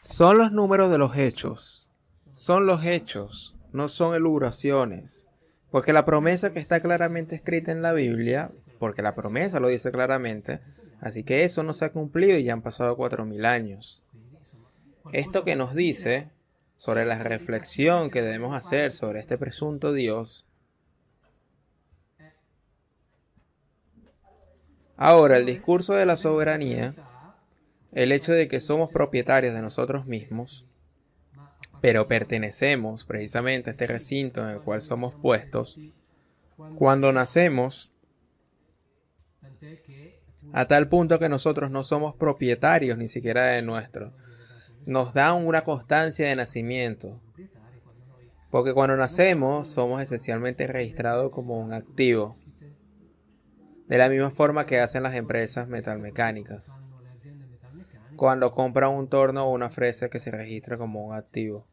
Son los números de los hechos. Son los hechos, no son elucubraciones. Porque la promesa que está claramente escrita en la Biblia, porque la promesa lo dice claramente, así que eso no se ha cumplido y ya han pasado 4000 años. Esto que nos dice sobre la reflexión que debemos hacer sobre este presunto Dios. Ahora, el discurso de la soberanía, el hecho de que somos propietarios de nosotros mismos, pero pertenecemos precisamente a este recinto en el cual somos puestos, cuando nacemos, a tal punto que nosotros no somos propietarios ni siquiera de nuestro, nos dan una constancia de nacimiento, porque cuando nacemos somos esencialmente registrados como un activo, de la misma forma que hacen las empresas metalmecánicas, cuando compran un torno o una fresa que se registra como un activo.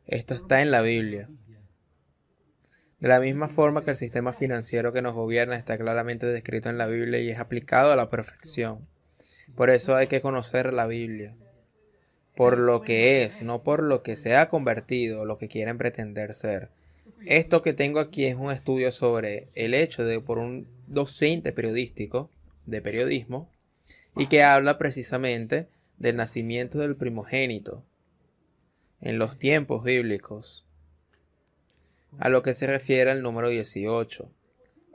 Esto está en la Biblia. De la misma forma que el sistema financiero que nos gobierna está claramente descrito en la Biblia y es aplicado a la perfección. Por eso hay que conocer la Biblia. Por lo que es, no por lo que se ha convertido o lo que quieren pretender ser. Esto que tengo aquí es un estudio sobre el hecho de por un docente periodístico, de periodismo, y que habla precisamente del nacimiento del primogénito en los tiempos bíblicos, a lo que se refiere al número 18.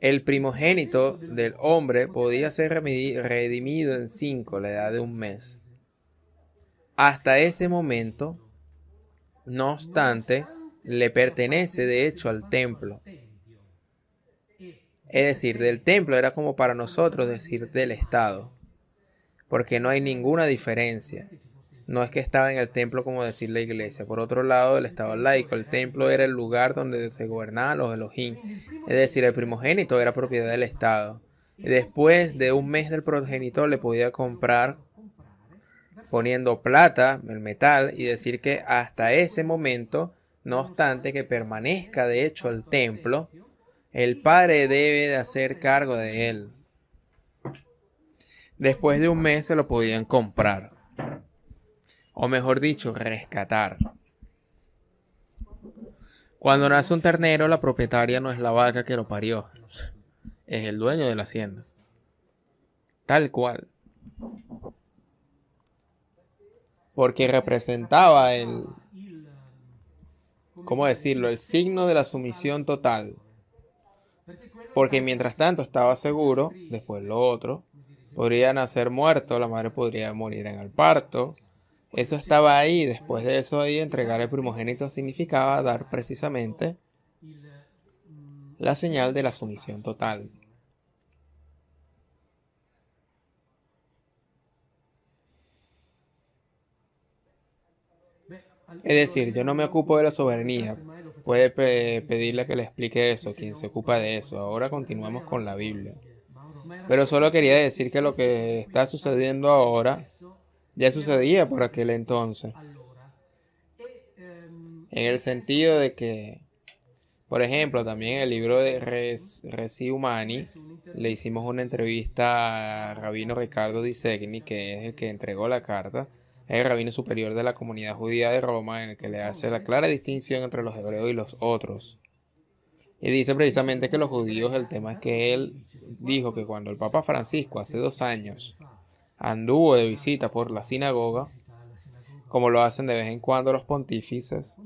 El primogénito del hombre podía ser redimido en 5, la edad de un mes. Hasta ese momento, no obstante, le pertenece de hecho al templo. Es decir, del templo era como para nosotros decir del Estado, porque no hay ninguna diferencia. No es que estaba en el templo como decir la iglesia. Por otro lado, el Estado laico, el templo era el lugar donde se gobernaban los Elohim. Es decir, el primogénito era propiedad del Estado. Y después de un mes del progenitor le podía comprar poniendo plata, el metal, y decir que hasta ese momento, no obstante que permanezca de hecho el templo, el padre debe de hacer cargo de él. Después de un mes se lo podían comprar. O mejor dicho, rescatar. Cuando nace un ternero, la propietaria no es la vaca que lo parió, es el dueño de la hacienda. Tal cual. Porque representaba ¿cómo decirlo? El signo de la sumisión total. Porque mientras tanto estaba seguro, después lo otro, podría nacer muerto, la madre podría morir en el parto. Eso estaba ahí, después de eso ahí entregar el primogénito significaba dar precisamente la señal de la sumisión total. Es decir, yo no me ocupo de la soberanía. Puede pedirle que le explique eso, quien se ocupa de eso. Ahora continuamos con la Biblia. Pero solo quería decir que lo que está sucediendo ahora ya sucedía por aquel entonces. En el sentido de que, por ejemplo, también en el libro de Resi Humani le hicimos una entrevista a Rabino Ricardo Di Segni, que es el que entregó la carta, es el rabino superior de la comunidad judía de Roma, en el que le hace la clara distinción entre los hebreos y los otros. Y dice precisamente que los judíos, el tema es que él dijo que cuando el Papa Francisco hace 2 años anduvo de visita por la sinagoga, como lo hacen de vez en cuando los pontífices,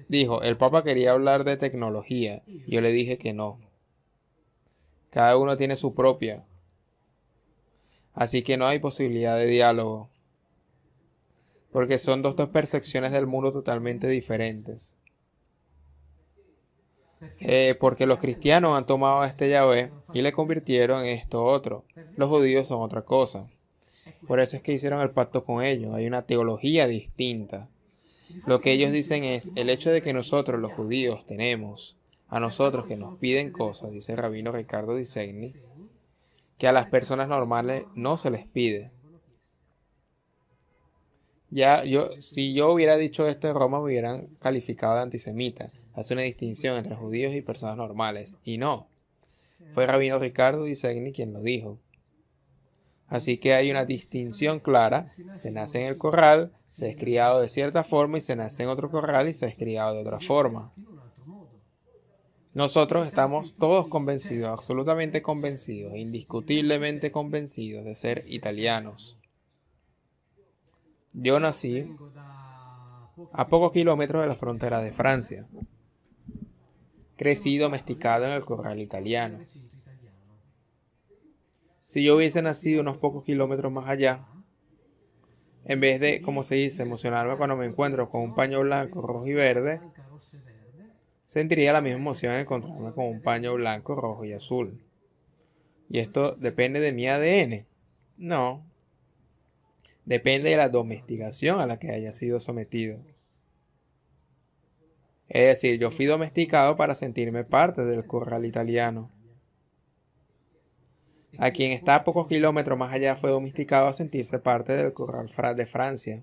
dijo, el Papa quería hablar de tecnología, y yo le dije que no. Cada uno tiene su propia, así que no hay posibilidad de diálogo, porque son dos percepciones del mundo totalmente diferentes. Porque los cristianos han tomado a este Yahvé y le convirtieron en esto otro. Los judíos son otra cosa. Por eso es que hicieron el pacto con ellos. Hay una teología distinta. Lo que ellos dicen es, el hecho de que nosotros los judíos tenemos a nosotros que nos piden cosas, dice el rabino Ricardo Di Segni, que a las personas normales no se les pide. Si yo hubiera dicho esto en Roma, me hubieran calificado de antisemita. Hace una distinción entre judíos y personas normales. Y no. Fue Rabino Ricardo Di Segni quien lo dijo. Así que hay una distinción clara. Se nace en el corral, se es criado de cierta forma y se nace en otro corral y se es criado de otra forma. Nosotros estamos todos convencidos, absolutamente convencidos, indiscutiblemente convencidos de ser italianos. Yo nací a pocos kilómetros de la frontera de Francia. Crecí domesticado en el corral italiano. Si yo hubiese nacido unos pocos kilómetros más allá, en vez de, como se dice, emocionarme cuando me encuentro con un paño blanco, rojo y verde, sentiría la misma emoción al encontrarme con un paño blanco, rojo y azul. ¿Y esto depende de mi ADN? No. Depende de la domesticación a la que haya sido sometido. Es decir, yo fui domesticado para sentirme parte del corral italiano. A quien está a pocos kilómetros más allá fue domesticado a sentirse parte del corral de Francia.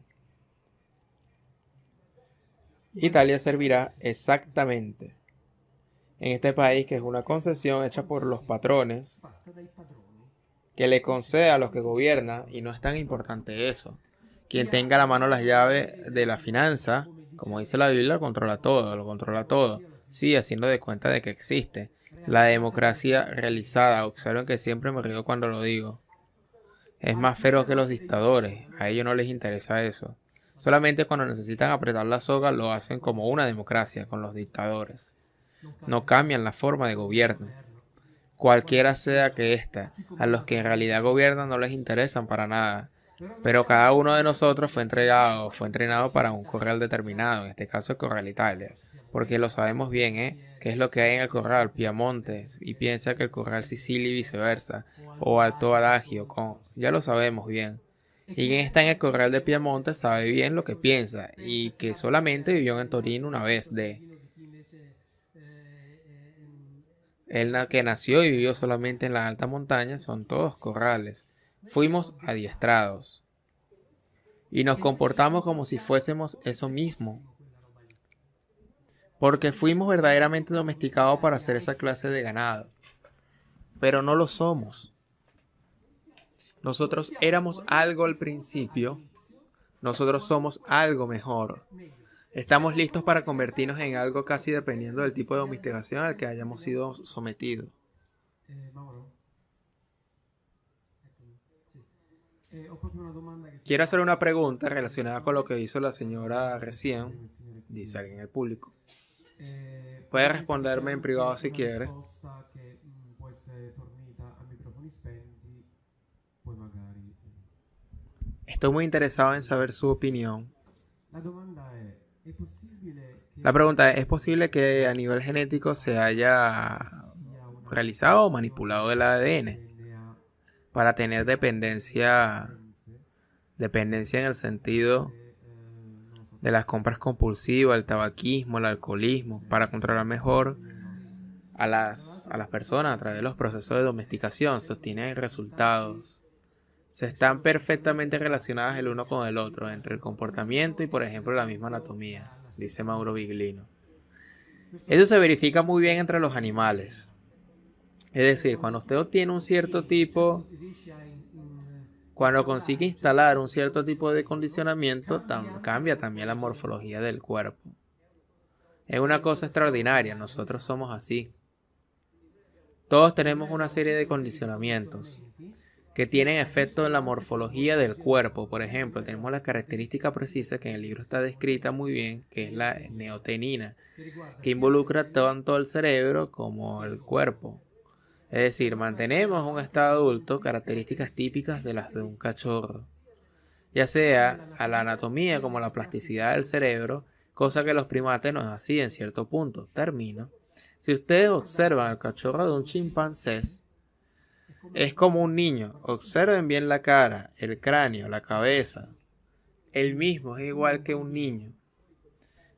Italia servirá exactamente en este país, que es una concesión hecha por los patrones, que le concede a los que gobiernan, y no es tan importante eso. Quien tenga a la mano las llaves de la finanza, como dice la Biblia, controla todo, lo controla todo. Sí, haciendo de cuenta de que existe. La democracia realizada, observen que siempre me río cuando lo digo, es más feroz que los dictadores. A ellos no les interesa eso. Solamente cuando necesitan apretar la soga lo hacen como una democracia con los dictadores. No cambian la forma de gobierno. Cualquiera sea que ésta, a los que en realidad gobiernan no les interesan para nada. Pero cada uno de nosotros fue entrenado para un corral determinado, en este caso el Corral Italia. Porque lo sabemos bien, ¿qué es lo que hay en el Corral Piamonte? Y piensa que el Corral Sicilia y viceversa, o Alto Adagio, ya lo sabemos bien. Y quien está en el Corral de Piamonte sabe bien lo que piensa, y que solamente vivió en Torino una vez Él que nació y vivió solamente en la alta montaña, son todos corrales. Fuimos adiestrados. Y nos comportamos como si fuésemos eso mismo. Porque fuimos verdaderamente domesticados para ser esa clase de ganado. Pero no lo somos. Nosotros éramos algo al principio. Nosotros somos algo mejor. Estamos listos para convertirnos en algo casi dependiendo del tipo de domesticación al que hayamos sido sometidos. Quiero hacer una pregunta relacionada con lo que hizo la señora recién, dice alguien en el público. Puede responderme en privado si quiere. Estoy muy interesado en saber su opinión. La pregunta es posible que a nivel genético se haya realizado o manipulado el ADN para tener dependencia en el sentido de las compras compulsivas, el tabaquismo, el alcoholismo, para controlar mejor a las personas a través de los procesos de domesticación? Se obtienen resultados. Se están perfectamente relacionadas el uno con el otro, entre el comportamiento y, por ejemplo, la misma anatomía, dice Mauro Biglino. Eso se verifica muy bien entre los animales. Es decir, cuando usted obtiene un cierto tipo, cuando consigue instalar un cierto tipo de condicionamiento, cambia también la morfología del cuerpo. Es una cosa extraordinaria, nosotros somos así. Todos tenemos una serie de condicionamientos que tienen efecto en la morfología del cuerpo. Por ejemplo, tenemos la característica precisa que en el libro está descrita muy bien, que es la neotenina, que involucra tanto el cerebro como el cuerpo. Es decir, mantenemos un estado adulto características típicas de las de un cachorro, ya sea a la anatomía como la plasticidad del cerebro, cosa que los primates no es así en cierto punto. Termino. Si ustedes observan el cachorro de un chimpancé, es como un niño. Observen bien la cara, el cráneo, la cabeza. El mismo es igual que un niño.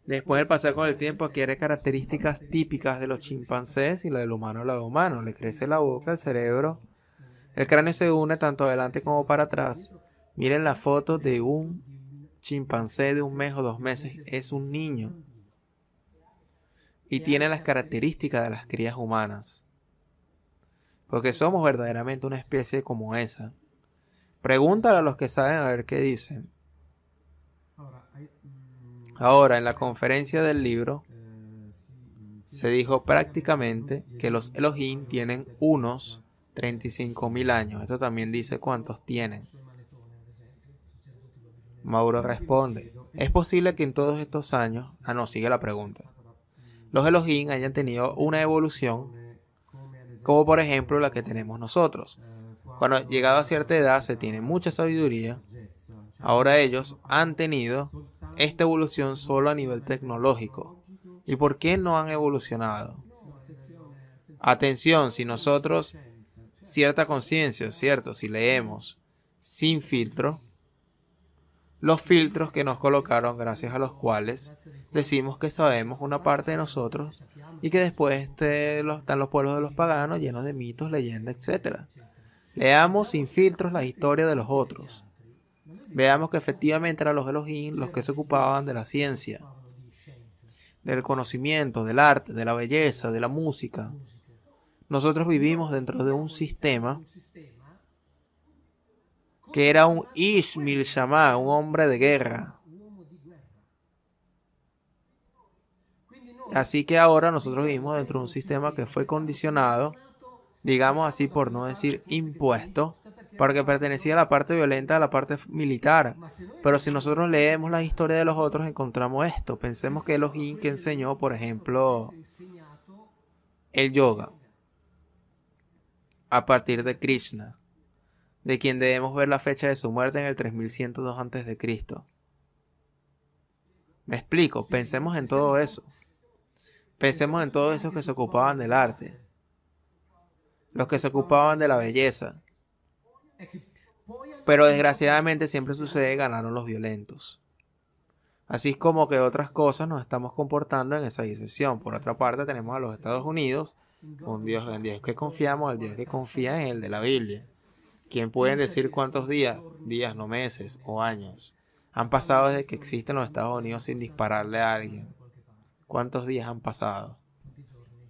Después, del pasar con el tiempo, adquiere características típicas de los chimpancés y la del humano la de humano. Le crece la boca, el cerebro. El cráneo se une tanto adelante como para atrás. Miren la foto de un chimpancé de 1 mes o 2 meses. Es un niño. Y tiene las características de las crías humanas. Porque somos verdaderamente una especie como esa. Pregúntale a los que saben a ver qué dicen. Ahora, en la conferencia del libro, se dijo prácticamente que los Elohim tienen unos 35.000 años. Eso también dice cuántos tienen. Mauro responde, es posible que en todos estos años, sigue la pregunta, los Elohim hayan tenido una evolución, como por ejemplo la que tenemos nosotros. Cuando llegado a cierta edad se tiene mucha sabiduría. Ahora ellos han tenido esta evolución solo a nivel tecnológico. ¿Y por qué no han evolucionado? Atención, si nosotros, cierta conciencia, ¿cierto? Si leemos sin filtro, los filtros que nos colocaron gracias a los cuales decimos que sabemos una parte de nosotros y que después están los pueblos de los paganos llenos de mitos, leyendas, etc. Leamos sin filtros la historia de los otros. Veamos que efectivamente eran los Elohim los que se ocupaban de la ciencia, del conocimiento, del arte, de la belleza, de la música. Nosotros vivimos dentro de un sistema que era un Ish Milshamah, un hombre de guerra. Así que ahora nosotros vivimos dentro de un sistema que fue condicionado, digamos así por no decir impuesto, porque pertenecía a la parte violenta, a la parte militar. Pero si nosotros leemos la historia de los otros, encontramos esto. Pensemos que Elohim que enseñó, por ejemplo, el yoga a partir de Krishna, de quien debemos ver la fecha de su muerte en el 3102 a.C. Me explico, pensemos en todo eso. Pensemos en todos esos que se ocupaban del arte, los que se ocupaban de la belleza. Pero desgraciadamente siempre sucede, ganaron los violentos. Así es como que otras cosas nos estamos comportando en esa disección. Por otra parte tenemos a los Estados Unidos, un Dios en Dios que confiamos, el Dios que confía es el de la Biblia. ¿Quién puede decir cuántos días, no meses o años, han pasado desde que existen los Estados Unidos sin dispararle a alguien? ¿Cuántos días han pasado?